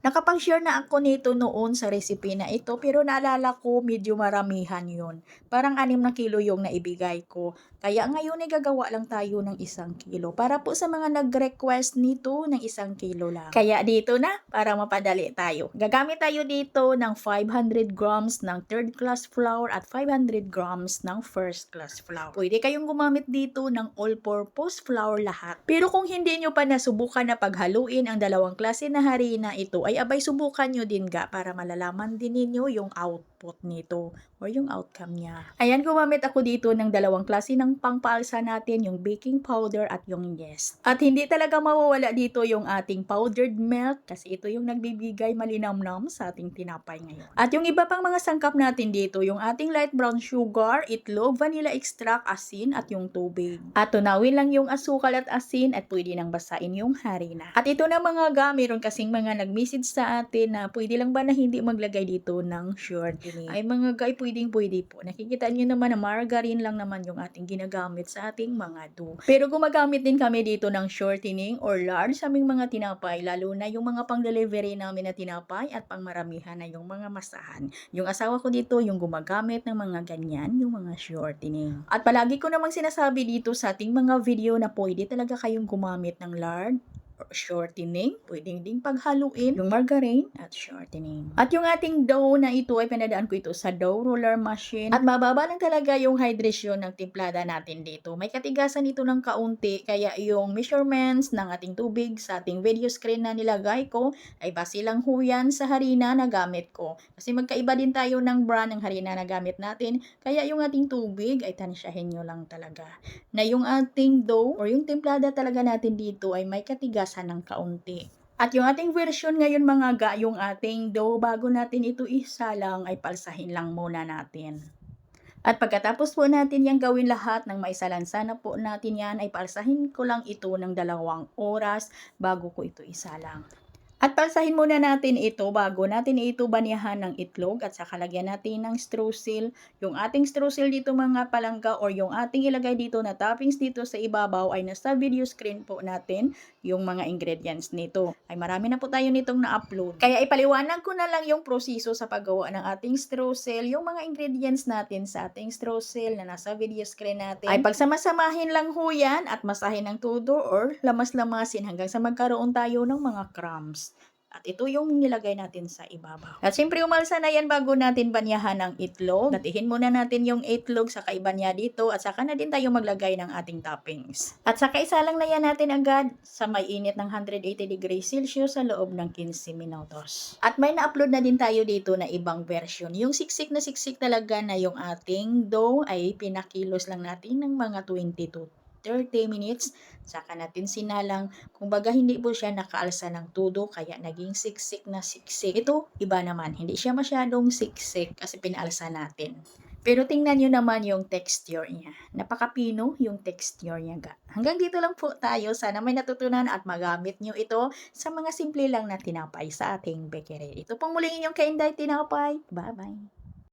Nakapag-share na ako nito noon sa recipe na ito, pero naalala ko medyo maramihan yun. Parang 6 na kilo yung naibigay ko. Kaya ngayon ay gagawa lang tayo ng 1 kilo. Para po sa mga nag-request nito ng 1 kilo lang. Kaya dito na, para mapadali tayo. Gagamit tayo dito ng 500 grams ng third class flour at 500 grams ng first class flour. Pwede kayong gumamit dito ng all-purpose flour lahat. Pero kung hindi nyo pa nasubukan na paghaluin ang dalawang klase na harina ito, ay abay subukan nyo din para malalaman din ninyo yung output nito or yung outcome niya. Ayan, gumamit ako dito ng dalawang klase ng pangpaalsa natin, yung baking powder at yung yeast. At hindi talaga mawawala dito yung ating powdered milk kasi ito yung nagbibigay malinamnam sa ating tinapay ngayon. At yung iba pang mga sangkap natin dito, yung ating light brown sugar, itlog, vanilla extract, asin at yung tubig. At tunawin lang yung asukal at asin at pwede nang basain yung harina. At ito na mga meron kasing mga nag-message sa atin na pwede lang ba na hindi maglagay dito ng shortening. Ay mga pwede po. Nakikita nyo naman na margarine lang naman yung ating ginagamit sa ating mga dough. Pero gumagamit din kami dito ng shortening or lard sa aming mga tinapay, lalo na yung mga pang-delivery namin na tinapay at pang-maramihan na yung mga masahan. Yung asawa ko dito, yung gumagamit ng mga ganyan, yung mga shortening. At palagi ko namang sinasabi dito sa ating mga video na pwede talaga kayong gumamit ng lard, shortening, pwedeng ding paghaluin yung margarine at shortening. At yung ating dough na ito ay pinadaan ko ito sa dough roller machine at mababa lang talaga yung hydration ng timplada natin dito. May katigasan ito ng kaunti kaya yung measurements ng ating tubig sa ating video screen na nilagay ko ay base lang huyan sa harina na gamit ko. Kasi magkaiba din tayo ng brand ng harina na gamit natin kaya yung ating tubig ay tansyahin nyo lang talaga. Na yung ating dough or yung timplada talaga natin dito ay may katigasan ng kaunti. At yung ating version ngayon mga yung ating dough bago natin ito isalang ay palsahin lang muna natin. At pagkatapos po natin yung gawin lahat ng maisalansa na po natin yan ay palsahin ko lang ito ng 2 oras bago ko ito isalang. At palsahin muna natin ito bago natin ito banyahan ng itlog at saka lagyan natin ng streusel. Yung ating streusel dito mga palangga or yung ating ilagay dito na toppings dito sa ibabaw ay nasa video screen po natin yung mga ingredients nito. Ay marami na po tayo nitong na-upload. Kaya ipaliwanag ko na lang yung proseso sa paggawa ng ating streusel. Yung mga ingredients natin sa ating streusel na nasa video screen natin ay pagsamasamahin lang ho yan at masahin ng todo or lamas-lamasin hanggang sa magkaroon tayo ng mga crumbs. At ito yung nilagay natin sa ibabaw. At siyempre umalsa na yan bago natin banyahan ng itlog. Natihin muna natin yung itlog sa kaibanya dito at saka na din tayo maglagay ng ating toppings. At saka isalang na yan natin agad sa may init ng 180 degrees Celsius sa loob ng 15 minutos. At may na-upload na din tayo dito na ibang version. Yung siksik talaga na yung ating dough ay pinakilos lang natin ng mga 20 to 30 minutes, saka natin sinalang. Kumbaga hindi po siya nakaalsa ng todo, kaya naging siksik na siksik. Ito, iba naman. Hindi siya masyadong siksik kasi pinaalsa natin. Pero tingnan nyo naman yung texture niya. Napakapino yung texture niya. Hanggang dito lang po tayo. Sana may natutunan at magamit nyo ito sa mga simple lang na tinapay sa ating bakery. Ito pong muling inyong Kainday Tinapay. Bye-bye!